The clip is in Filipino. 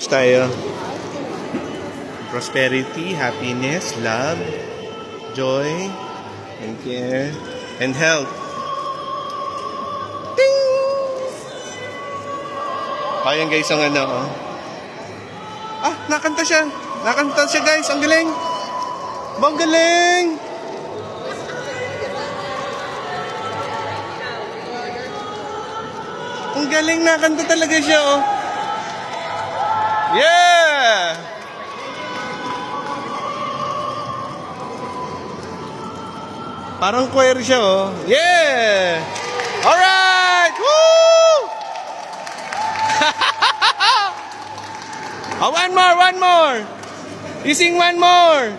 Tayo. Prosperity, happiness, love, joy, and care, and health. Ting! Ayan guys, ang ano, oh. Ah, nakanta siya. Nakanta siya guys, ang galing. Ang galing! Ang galing, nakanta talaga siya, oh. Yeah! Parang choir siya, oh. Yeah! Alright! Woo! Oh, one more, one more! You sing one more!